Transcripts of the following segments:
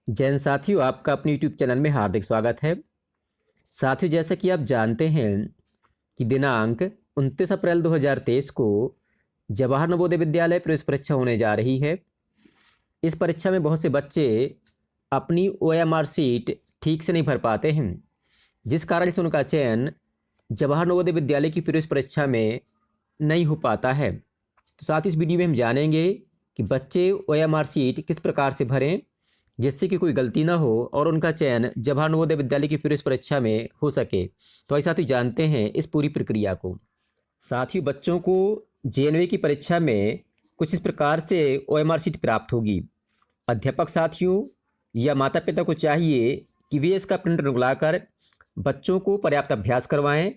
जैन साथियों, आपका अपने YouTube चैनल में हार्दिक स्वागत है। साथियों, जैसा कि आप जानते हैं कि दिनांक 29 अप्रैल 2023 को जवाहर नवोदय विद्यालय प्रवेश परीक्षा होने जा रही है। इस परीक्षा में बहुत से बच्चे अपनी OMR सीट ठीक से नहीं भर पाते हैं, जिस कारण से उनका चयन जवाहर नवोदय विद्यालय की प्रवेश परीक्षा में नहीं हो पाता है। तो साथ ही इस वीडियो में हम जानेंगे कि बच्चे OMR सीट किस प्रकार से भरें जिससे कि कोई गलती ना हो और उनका चयन जवाहर नवोदय विद्यालय की प्रवेश परीक्षा में हो सके। तो आइए साथियों जानते हैं इस पूरी प्रक्रिया को। साथियों, बच्चों को JNV की परीक्षा में कुछ इस प्रकार से OMR सीट प्राप्त होगी। अध्यापक साथियों या माता पिता को चाहिए कि वे इसका प्रिंट निकलवाकर बच्चों को पर्याप्त अभ्यास करवाएं,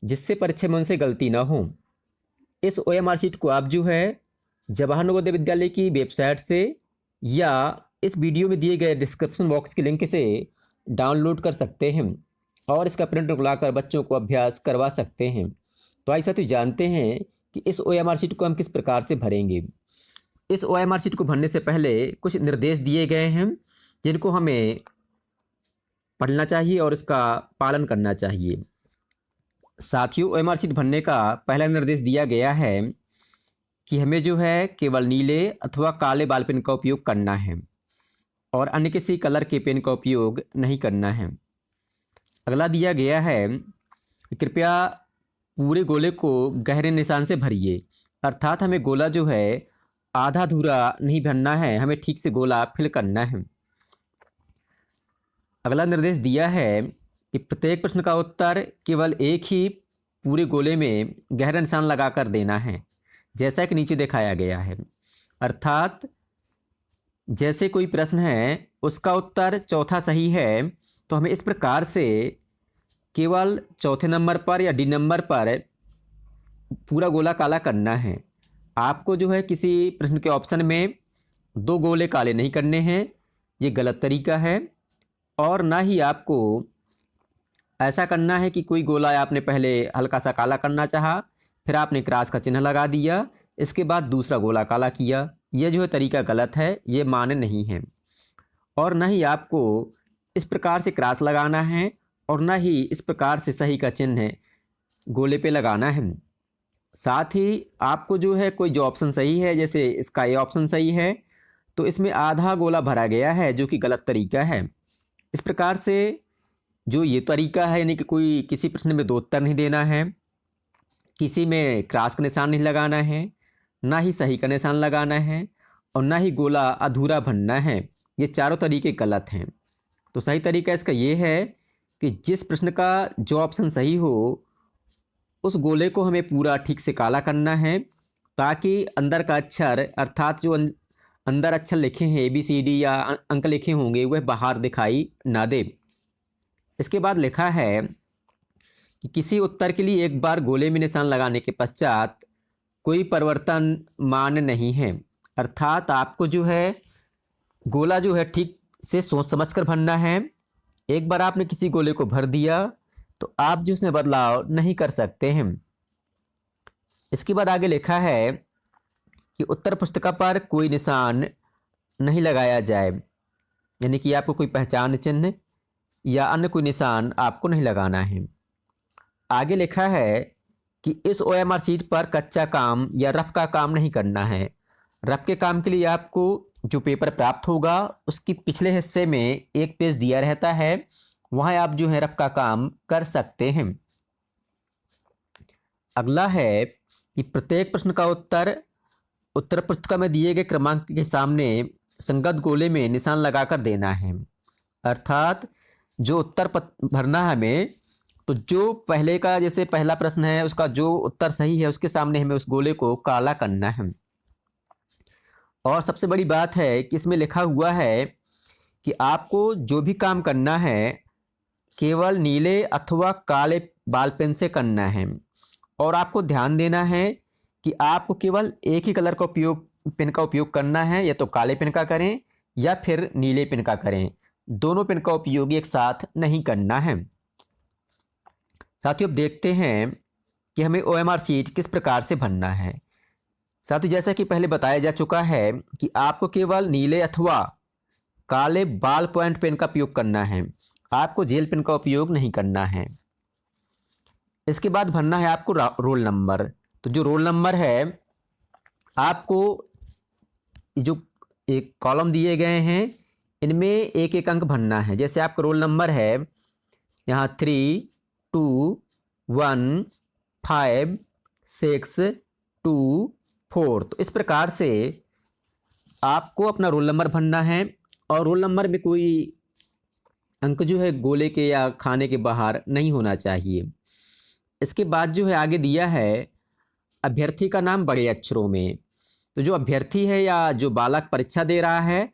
जिससे परीक्षा में उनसे गलती ना हो। इस OMR सीट को आप जो है जवाहर नवोदय विद्यालय की वेबसाइट से या इस वीडियो में दिए गए डिस्क्रिप्शन बॉक्स के लिंक से डाउनलोड कर सकते हैं और इसका प्रिंट निकलवाकर बच्चों को अभ्यास करवा सकते हैं। तो आइए साथियों जानते हैं कि इस OMR सीट को हम किस प्रकार से भरेंगे। इस OMR सीट को भरने से पहले कुछ निर्देश दिए गए हैं जिनको हमें पढ़ना चाहिए और इसका पालन करना चाहिए। साथियों, OMR सीट भरने का पहला निर्देश दिया गया है कि हमें जो है केवल नीले अथवा काले बॉल पेन का उपयोग करना है और अन्य किसी कलर के पेन का उपयोग नहीं करना है। अगला दिया गया है कि कृपया पूरे गोले को गहरे निशान से भरिए, अर्थात हमें गोला जो है आधा अधूरा नहीं भरना है, हमें ठीक से गोला फिल करना है। अगला निर्देश दिया है कि प्रत्येक प्रश्न का उत्तर केवल एक ही पूरे गोले में गहरा निशान लगाकर देना है, जैसा कि नीचे दिखाया गया है। अर्थात जैसे कोई प्रश्न है उसका उत्तर चौथा सही है तो हमें इस प्रकार से केवल चौथे नंबर पर या D नंबर पर पूरा गोला काला करना है। आपको जो है किसी प्रश्न के ऑप्शन में 2 गोले काले नहीं करने हैं, ये गलत तरीका है। और ना ही आपको ऐसा करना है कि कोई गोला आपने पहले हल्का सा काला करना चाहा, फिर आपने क्रॉस का चिन्ह लगा दिया, इसके बाद दूसरा गोला काला किया। यह जो है तरीका गलत है, ये मान्य नहीं है। और ना ही आपको इस प्रकार से क्रॉस लगाना है और ना ही इस प्रकार से सही का चिन्ह गोले पे लगाना है। साथ ही आपको जो है कोई जो ऑप्शन सही है, जैसे इसका ये ऑप्शन सही है तो इसमें आधा गोला भरा गया है, जो कि गलत तरीका है। इस प्रकार से जो ये तरीका है, यानी कि कोई किसी प्रश्न में 2 उत्तर नहीं देना है, किसी में क्रॉस का निशान नहीं लगाना है, ना ही सही का निशान लगाना है और ना ही गोला अधूरा भरना है, ये चारों तरीके गलत हैं। तो सही तरीका इसका ये है कि जिस प्रश्न का जो ऑप्शन सही हो उस गोले को हमें पूरा ठीक से काला करना है, ताकि अंदर का अक्षर अर्थात जो अंदर अक्षर लिखे हैं ABCD या अंक लिखे होंगे वह बाहर दिखाई ना दे। इसके बाद लिखा है कि किसी उत्तर के लिए एक बार गोले में निशान लगाने के पश्चात कोई परिवर्तन मान्य नहीं है। अर्थात आपको जो है गोला जो है ठीक से सोच समझ कर भरना है। एक बार आपने किसी गोले को भर दिया तो आप जो उसमें बदलाव नहीं कर सकते हैं। इसके बाद आगे लिखा है कि उत्तर पुस्तिका पर कोई निशान नहीं लगाया जाए, यानी कि आपको कोई पहचान चिन्ह या अन्य कोई निशान आपको नहीं लगाना है। आगे लिखा है कि इस OMR सीट पर कच्चा काम या रफ का काम नहीं करना है। रफ के काम के लिए आपको जो पेपर प्राप्त होगा उसकी पिछले हिस्से में एक पेज दिया रहता है, वहाँ आप जो है रफ का काम कर सकते हैं। अगला है कि प्रत्येक प्रश्न का उत्तर उत्तर पुस्तिका में दिए गए क्रमांक के सामने संगत गोले में निशान लगाकर देना है। अर्थात जो उत्तर भरना है हमें, तो जो पहले का जैसे पहला प्रश्न है उसका जो उत्तर सही है उसके सामने हमें उस गोले को काला करना है। और सबसे बड़ी बात है कि इसमें लिखा हुआ है कि आपको जो भी काम करना है केवल नीले अथवा काले बॉल पेन से करना है। और आपको ध्यान देना है कि आपको केवल एक ही कलर का पेन का उपयोग करना है, या तो काले पेन का करें या फिर नीले पेन का करें, दोनों पेन का उपयोग एक साथ नहीं करना है। साथियों, अब देखते हैं कि हमें OMR सीट किस प्रकार से भरना है। साथियों, जैसा कि पहले बताया जा चुका है कि आपको केवल नीले अथवा काले बॉल पॉइंट पेन का उपयोग करना है, आपको जेल पेन का उपयोग नहीं करना है। इसके बाद भरना है आपको रोल नंबर। तो जो रोल नंबर है आपको जो एक कॉलम दिए गए हैं इनमें एक एक अंक भरना है। जैसे आपका रोल नंबर है यहाँ 3 2 1 5 6 2 4। तो इस प्रकार से आपको अपना रोल नंबर भरना है और रोल नंबर में कोई अंक जो है गोले के या खाने के बाहर नहीं होना चाहिए। इसके बाद जो है आगे दिया है अभ्यर्थी का नाम बड़े अक्षरों में। तो जो अभ्यर्थी है या जो बालक परीक्षा दे रहा है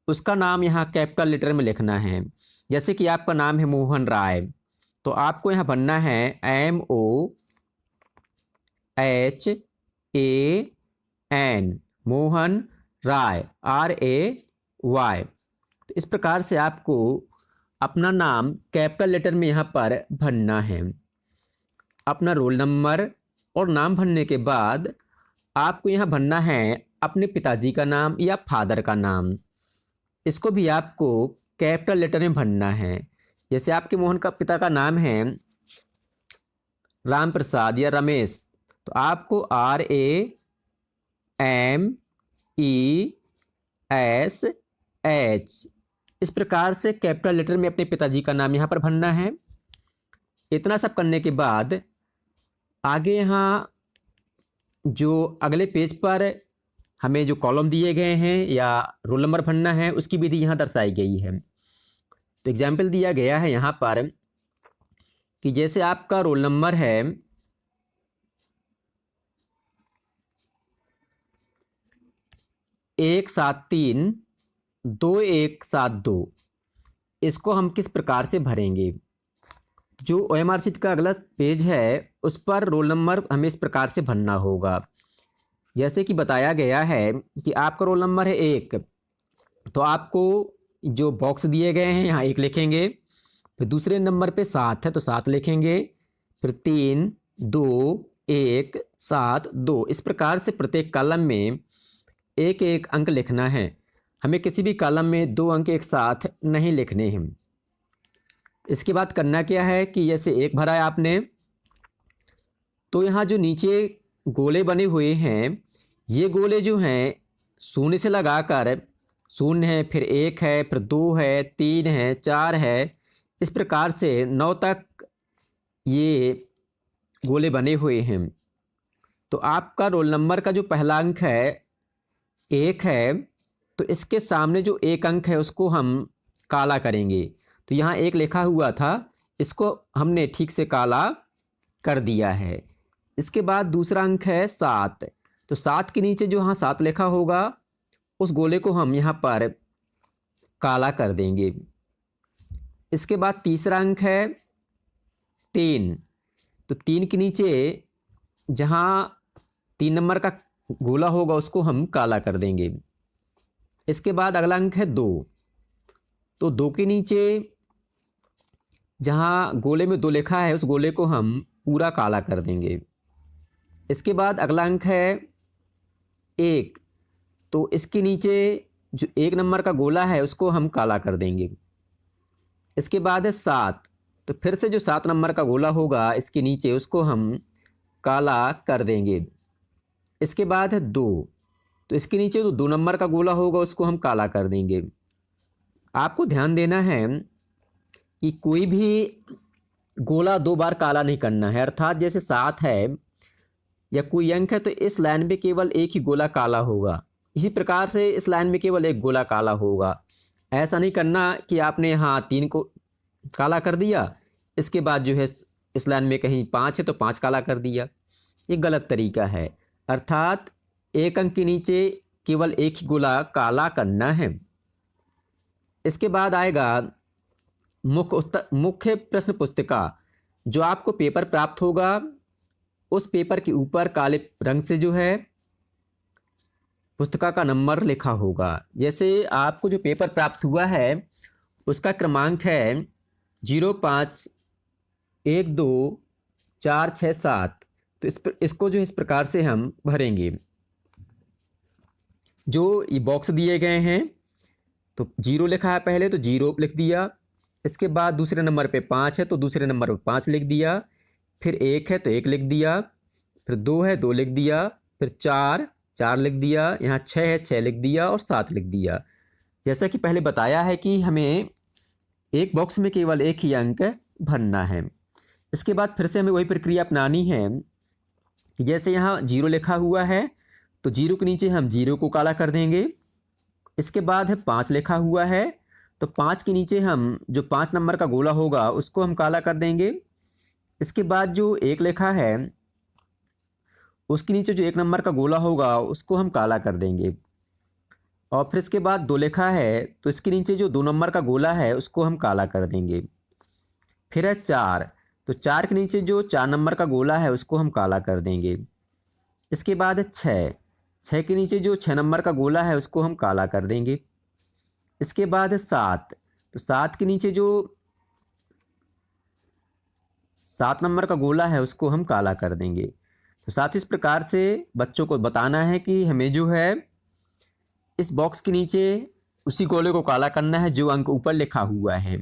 उसका नाम यहाँ कैपिटल लेटर में लिखना है। जैसे कि आपका नाम है मोहन राय, तो आपको यहाँ बनना है MOHAN, मोहन राय, RAY। तो इस प्रकार से आपको अपना नाम कैपिटल लेटर में यहाँ पर भरना है। अपना रोल नंबर और नाम भरने के बाद आपको यहाँ भरना है अपने पिताजी का नाम या फादर का नाम। इसको भी आपको कैपिटल लेटर में भरना है। जैसे आपके मोहन का पिता का नाम है राम प्रसाद या रमेश, तो आपको RAMESH इस प्रकार से कैपिटल लेटर में अपने पिताजी का नाम यहाँ पर भरना है। इतना सब करने के बाद आगे यहाँ जो अगले पेज पर हमें जो कॉलम दिए गए हैं या रोल नंबर भरना है उसकी विधि यहाँ दर्शाई गई है। तो एग्जाम्पल दिया गया है यहाँ पर कि जैसे आपका रोल नंबर है 1732172, इसको हम किस प्रकार से भरेंगे। जो OMR शीट का अगला पेज है उस पर रोल नंबर हमें इस प्रकार से भरना होगा। जैसे कि बताया गया है कि आपका रोल नंबर है 1, तो आपको जो बॉक्स दिए गए हैं यहाँ 1 लिखेंगे। फिर दूसरे नंबर पे 7 है तो 7 लिखेंगे। फिर 3 2 1 7 2। इस प्रकार से प्रत्येक कॉलम में एक एक अंक लिखना है। हमें किसी भी कॉलम में 2 अंक एक साथ नहीं लिखने हैं। इसके बाद करना क्या है कि जैसे 1 भरा है आपने, तो यहाँ जो नीचे गोले बने हुए हैं ये गोले जो हैं शून्य से लगाकर, शून्य है, फिर 1 है, फिर 2 है, 3 है, 4 है, इस प्रकार से 9 तक ये गोले बने हुए हैं। तो आपका रोल नंबर का जो पहला अंक है 1 है, तो इसके सामने जो 1 अंक है उसको हम काला करेंगे। तो यहाँ 1 लिखा हुआ था, इसको हमने ठीक से काला कर दिया है। इसके बाद दूसरा अंक है 7, तो 7 के नीचे जो यहाँ 7 लिखा होगा उस गोले को हम यहाँ पर काला कर देंगे। इसके बाद तीसरा अंक है 3, तो 3 के नीचे जहाँ 3 नंबर का गोला होगा उसको हम काला कर देंगे। इसके बाद अगला अंक है 2, तो 2 के नीचे जहाँ गोले में 2 लिखा है उस गोले को हम पूरा काला कर देंगे। इसके बाद अगला अंक है 1, तो इसके नीचे जो 1 नंबर का गोला है उसको हम काला कर देंगे। इसके बाद है 7, तो फिर से जो 7 नंबर का गोला होगा इसके नीचे उसको हम काला कर देंगे। इसके बाद है 2, तो इसके नीचे जो 2 नंबर का गोला होगा उसको हम काला कर देंगे। आपको ध्यान देना है कि कोई भी गोला 2 बार काला नहीं करना है। अर्थात जैसे 7 है या कोई अंक है तो इस लाइन में केवल एक ही गोला काला होगा, इसी प्रकार से इस लाइन में केवल एक गोला काला होगा। ऐसा नहीं करना कि आपने यहाँ 3 को काला कर दिया, इसके बाद जो है इस लाइन में कहीं 5 है तो 5 काला कर दिया, ये गलत तरीका है। अर्थात 1 अंक के नीचे केवल एक ही गोला काला करना है। इसके बाद आएगा मुख्य प्रश्न पुस्तिका। जो आपको पेपर प्राप्त होगा उस पेपर के ऊपर काले रंग से जो है पुस्तिका का नंबर लिखा होगा। जैसे आपको जो पेपर प्राप्त हुआ है उसका क्रमांक है 0512467, तो इसको जो इस प्रकार से हम भरेंगे। जो ये बॉक्स दिए गए हैं तो 0 लिखा है पहले तो 0 लिख दिया। इसके बाद दूसरे नंबर पे 5 है तो दूसरे नंबर पे 5 लिख दिया। फिर 1 है तो 1 लिख दिया। फिर 2 है 2 लिख दिया। फिर 4 लिख दिया। यहाँ 6 है 6 लिख दिया और 7 लिख दिया। जैसा कि पहले बताया है कि हमें एक बॉक्स में केवल एक ही अंक भरना है। इसके बाद फिर से हमें वही प्रक्रिया अपनानी है कि जैसे यहाँ 0 लिखा हुआ है तो 0 के नीचे हम 0 को काला कर देंगे। इसके बाद है 5 लिखा हुआ है तो 5 के नीचे हम जो 5 नंबर का गोला होगा उसको हम काला कर देंगे। इसके बाद जो 1 लिखा है उसके नीचे जो 1 नंबर का गोला होगा उसको हम काला कर देंगे। और फिर इसके बाद 2 लिखा है तो इसके नीचे जो 2 नंबर का गोला है उसको हम काला कर देंगे। फिर है 4 तो 4 के नीचे जो 4 नंबर का गोला है उसको हम काला कर देंगे। इसके बाद है 6 के नीचे जो 6 नंबर का गोला है उसको हम काला कर देंगे। इसके बाद है 7 तो 7 के नीचे जो 7 नंबर का गोला है उसको हम काला कर देंगे। तो साथ इस प्रकार से बच्चों को बताना है कि हमें जो है इस बॉक्स के नीचे उसी गोले को काला करना है जो अंक ऊपर लिखा हुआ है।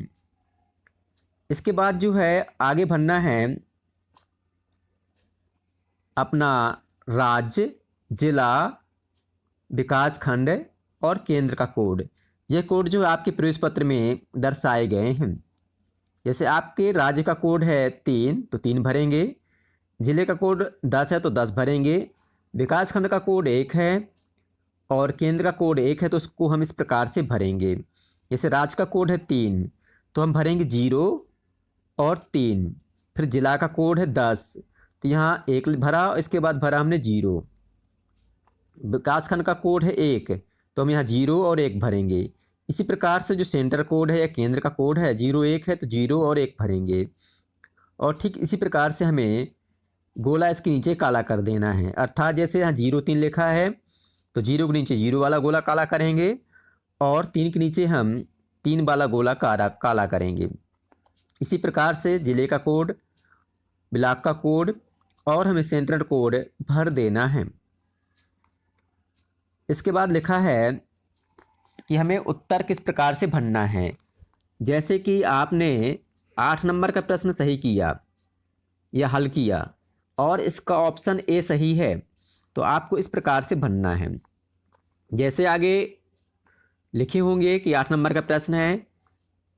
इसके बाद जो है आगे भरना है अपना राज्य, जिला, विकास खंड और केंद्र का कोड। यह कोड जो है आपके प्रवेश पत्र में दर्शाए गए हैं। जैसे आपके राज्य का कोड है 3 तो 3 भरेंगे। जिले का कोड 10 है तो 10 भरेंगे। विकास खंड का कोड 1 है और केंद्र का कोड 1 है तो उसको हम इस प्रकार से भरेंगे। जैसे राज्य का कोड है 3 तो हम भरेंगे 0 और 3। फिर जिला का कोड है 10 तो यहाँ 1 भरा, इसके बाद भरा हमने 0। विकास खंड का कोड है 1 तो हम यहाँ 0 और 1 भरेंगे। इसी प्रकार से जो सेंटर कोड है या केंद्र का कोड है 0 1 है तो 0 और 1 भरेंगे। और ठीक इसी प्रकार से हमें गोला इसके नीचे काला कर देना है। अर्थात जैसे यहाँ 0 3 लिखा है तो 0 के नीचे 0 वाला गोला काला करेंगे और 3 के नीचे हम 3 वाला गोला काला करेंगे। इसी प्रकार से जिले का कोड, ब्लॉक का कोड और हमें सेंट्रल कोड भर देना है। इसके बाद लिखा है कि हमें उत्तर किस प्रकार से भरना है। जैसे कि आपने 8 नंबर का प्रश्न सही किया या हल किया और इसका ऑप्शन ए सही है तो आपको इस प्रकार से भरना है। जैसे आगे लिखे होंगे कि 8 नंबर का प्रश्न है,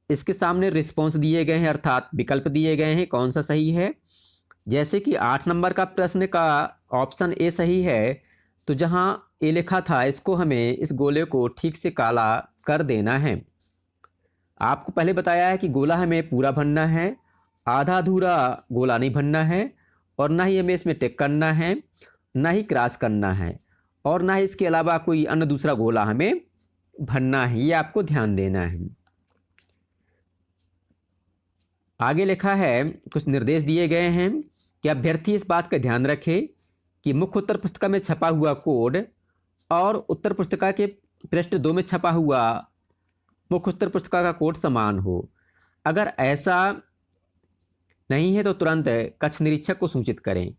इसके सामने रिस्पॉन्स दिए गए हैं अर्थात विकल्प दिए गए हैं कौन सा सही है। जैसे कि 8 नंबर का प्रश्न का ऑप्शन ए सही है तो जहां ए लिखा था इसको हमें इस गोले को ठीक से काला कर देना है। आपको पहले बताया है कि गोला हमें पूरा भरना है, आधा अधूरा गोला नहीं भरना है और ना ही हमें इसमें टिक करना है, ना ही क्रॉस करना है और ना ही इसके अलावा कोई अन्य दूसरा गोला हमें भरना है। ये आपको ध्यान देना है। आगे लिखा है, कुछ निर्देश दिए गए हैं कि अभ्यर्थी इस बात का ध्यान रखे कि मुख्य उत्तर पुस्तिका में छपा हुआ कोड और उत्तर पुस्तिका के पृष्ठ 2 में छपा हुआ मुख्य उत्तर पुस्तिका का कोड समान हो। अगर ऐसा नहीं है तो तुरंत कक्ष निरीक्षक को सूचित करें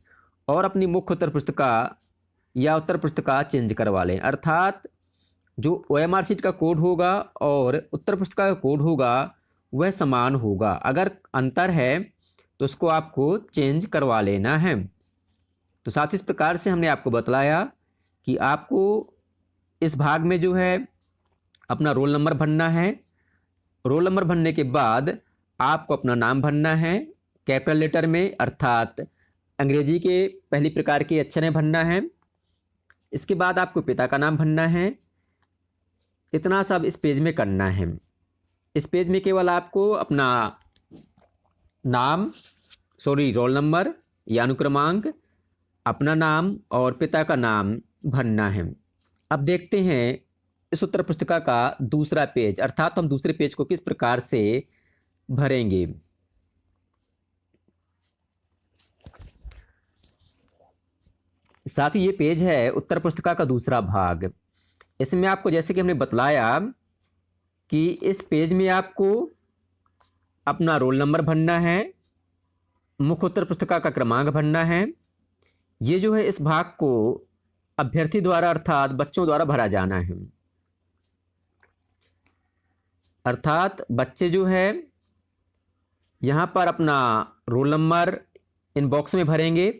और अपनी मुख्य उत्तर पुस्तिका या उत्तर पुस्तिका चेंज करवा लें। अर्थात जो OMR शीट का कोड होगा और उत्तर पुस्तिका का कोड होगा वह समान होगा। अगर अंतर है तो उसको आपको चेंज करवा लेना है। तो साथ इस प्रकार से हमने आपको बतलाया कि आपको इस भाग में जो है अपना रोल नंबर भरना है। रोल नंबर भरने के बाद आपको अपना नाम भरना है कैपिटल लेटर में अर्थात अंग्रेजी के पहली प्रकार के अक्षर भरना है। इसके बाद आपको पिता का नाम भरना है। इतना सब इस पेज में करना है। इस पेज में केवल आपको अपना नाम रोल नंबर या अनुक्रमांक, अपना नाम और पिता का नाम भरना है। अब देखते हैं इस उत्तर पुस्तिका का दूसरा पेज अर्थात हम दूसरे पेज को किस प्रकार से भरेंगे। साथ ही ये पेज है उत्तर पुस्तिका का दूसरा भाग। इसमें आपको जैसे कि हमने बतलाया कि इस पेज में आपको अपना रोल नंबर भरना है, मुख्य उत्तर पुस्तिका का क्रमांक भरना है। ये जो है इस भाग को अभ्यर्थी द्वारा अर्थात बच्चों द्वारा भरा जाना है। अर्थात बच्चे जो है यहाँ पर अपना रोल नंबर इन बॉक्स में भरेंगे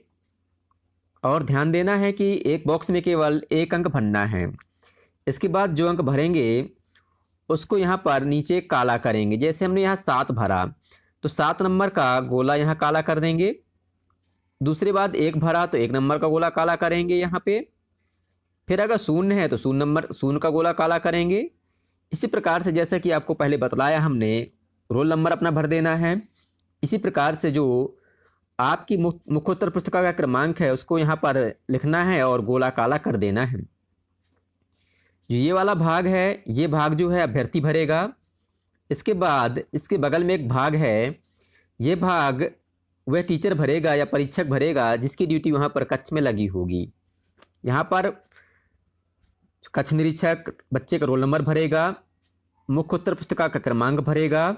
और ध्यान देना है कि एक बॉक्स में केवल एक अंक भरना है। इसके बाद जो अंक भरेंगे उसको यहाँ पर नीचे काला करेंगे। जैसे हमने यहाँ 7 भरा तो 7 नंबर का गोला यहाँ काला कर देंगे। दूसरे बाद 1 भरा तो 1 नंबर का गोला काला करेंगे यहाँ पे। फिर अगर 0 है तो 0 का गोला काला करेंगे। इसी प्रकार से जैसा कि आपको पहले बतलाया हमने, रोल नंबर अपना भर देना है। इसी प्रकार से जो आपकी मुख्योत्तर पुस्तिका का क्रमांक है उसको यहाँ पर लिखना है और गोला काला कर देना है। जो ये वाला भाग है, ये भाग जो है अभ्यर्थी भरेगा। इसके बाद इसके बगल में एक भाग है, ये भाग वह टीचर भरेगा या परीक्षक भरेगा जिसकी ड्यूटी वहाँ पर कक्ष में लगी होगी। यहाँ पर कक्ष निरीक्षक बच्चे का रोल नंबर भरेगा, मुख्योत्तर पुस्तिका का क्रमांक भरेगा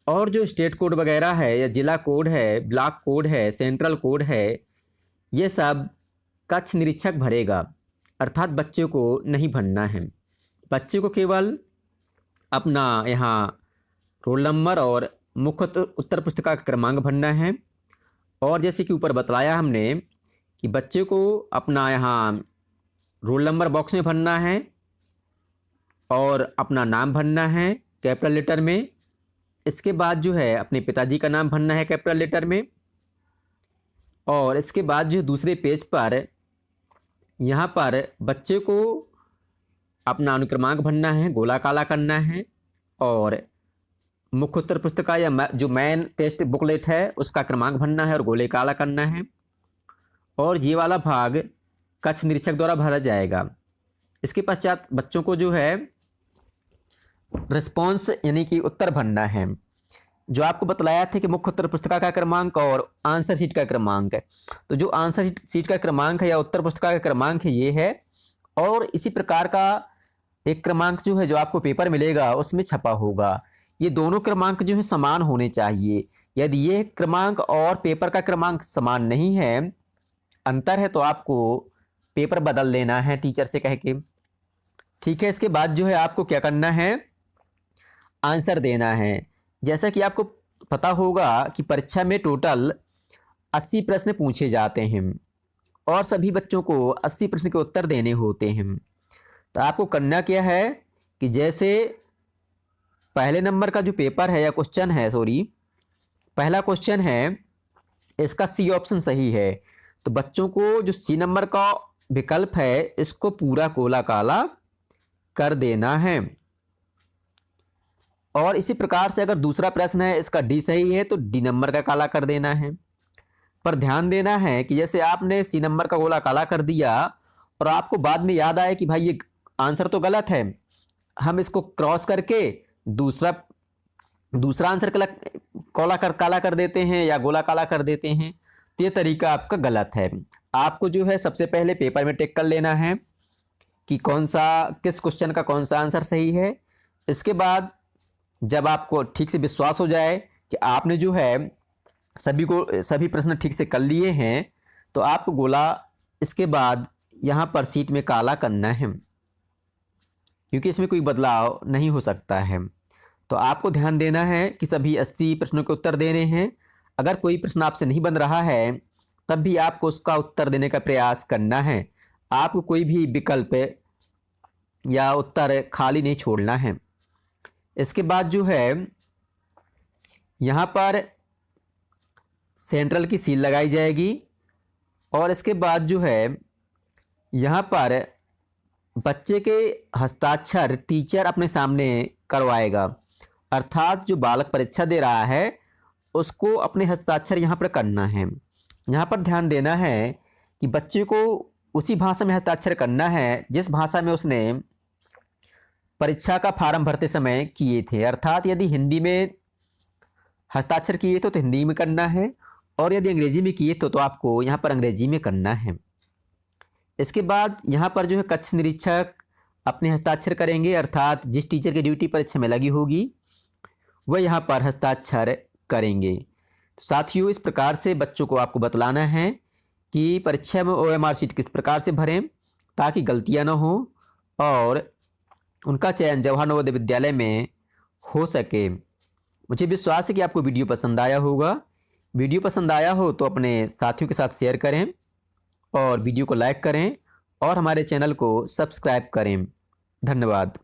और जो स्टेट कोड वगैरह है या जिला कोड है, ब्लॉक कोड है, सेंट्रल कोड है, ये सब कक्ष निरीक्षक भरेगा। अर्थात बच्चे को नहीं भरना है। बच्चे को केवल अपना यहाँ रोल नंबर और मुख्य उत्तर पुस्तिका का क्रमांक भरना है। और जैसे कि ऊपर बतलाया हमने कि बच्चे को अपना यहाँ रोल नंबर बॉक्स में भरना है और अपना नाम भरना है कैपिटल लेटर में। इसके बाद जो है अपने पिताजी का नाम भरना है कैपिटल लेटर में। और इसके बाद जो दूसरे पेज पर यहाँ पर बच्चे को अपना अनुक्रमांक भरना है, गोला काला करना है और मुख्य उत्तर पुस्तिका या जो मेन टेस्ट बुकलेट है उसका क्रमांक भरना है और गोले काला करना है। और ये वाला भाग कक्ष निरीक्षक द्वारा भरा जाएगा। इसके पश्चात बच्चों को जो है रिस्पॉन्स यानी कि उत्तर भरना है। जो आपको बतलाया था कि मुख्य उत्तर पुस्तिका का क्रमांक और आंसर शीट का क्रमांक है, तो जो आंसर शीट का क्रमांक है या उत्तर पुस्तिका का क्रमांक है ये है। और इसी प्रकार का एक क्रमांक जो है जो आपको पेपर मिलेगा उसमें छपा होगा। ये दोनों क्रमांक जो है समान होने चाहिए। यदि ये क्रमांक और पेपर का क्रमांक समान नहीं है, अंतर है, तो आपको पेपर बदल देना है टीचर से कह के। ठीक है। इसके बाद जो है आपको क्या करना है, आंसर देना है। जैसा कि आपको पता होगा कि परीक्षा में टोटल 80 प्रश्न पूछे जाते हैं और सभी बच्चों को 80 प्रश्न के उत्तर देने होते हैं। तो आपको करना क्या है कि जैसे पहले नंबर का जो पेपर है या क्वेश्चन है, पहला क्वेश्चन है, इसका सी ऑप्शन सही है, तो बच्चों को जो सी नंबर का विकल्प है इसको पूरा गोला काला कर देना है। और इसी प्रकार से अगर दूसरा प्रश्न है इसका डी सही है तो डी नंबर का काला कर देना है। पर ध्यान देना है कि जैसे आपने सी नंबर का गोला काला कर दिया और आपको बाद में याद आए कि भाई ये आंसर तो गलत है, हम इसको क्रॉस करके दूसरा आंसर काला कर देते हैं या गोला काला कर देते हैं, तो ये तरीका आपका गलत है। आपको जो है सबसे पहले पेपर में टिक कर लेना है कि किस क्वेश्चन का कौन सा आंसर सही है। इसके बाद जब आपको ठीक से विश्वास हो जाए कि आपने जो है सभी प्रश्न ठीक से कर लिए हैं, तो आपको गोला इसके बाद यहाँ पर सीट में काला करना है, क्योंकि इसमें कोई बदलाव नहीं हो सकता है। तो आपको ध्यान देना है कि सभी 80 प्रश्नों के उत्तर देने हैं। अगर कोई प्रश्न आपसे नहीं बन रहा है तब भी आपको उसका उत्तर देने का प्रयास करना है। आपको कोई भी विकल्प या उत्तर खाली नहीं छोड़ना है। इसके बाद जो है यहाँ पर सेंट्रल की सील लगाई जाएगी और इसके बाद जो है यहाँ पर बच्चे के हस्ताक्षर टीचर अपने सामने करवाएगा। अर्थात जो बालक परीक्षा दे रहा है उसको अपने हस्ताक्षर यहाँ पर करना है। यहाँ पर ध्यान देना है कि बच्चे को उसी भाषा में हस्ताक्षर करना है जिस भाषा में उसने परीक्षा का फार्म भरते समय किए थे। अर्थात यदि हिंदी में हस्ताक्षर किए तो हिंदी में करना है और यदि अंग्रेजी में किए तो आपको यहाँ पर अंग्रेजी में करना है। इसके बाद यहाँ पर जो है कक्ष निरीक्षक अपने हस्ताक्षर करेंगे। अर्थात जिस टीचर की ड्यूटी परीक्षा में लगी होगी वह यहाँ पर हस्ताक्षर करेंगे। साथियों, इस प्रकार से बच्चों को आपको बतलाना है कि परीक्षा में OMR शीट किस प्रकार से भरें ताकि गलतियाँ न हो और उनका चयन जवाहर नवोदय विद्यालय में हो सके। मुझे विश्वास है कि आपको वीडियो पसंद आया होगा। वीडियो पसंद आया हो तो अपने साथियों के साथ शेयर करें और वीडियो को लाइक करें और हमारे चैनल को सब्सक्राइब करें। धन्यवाद।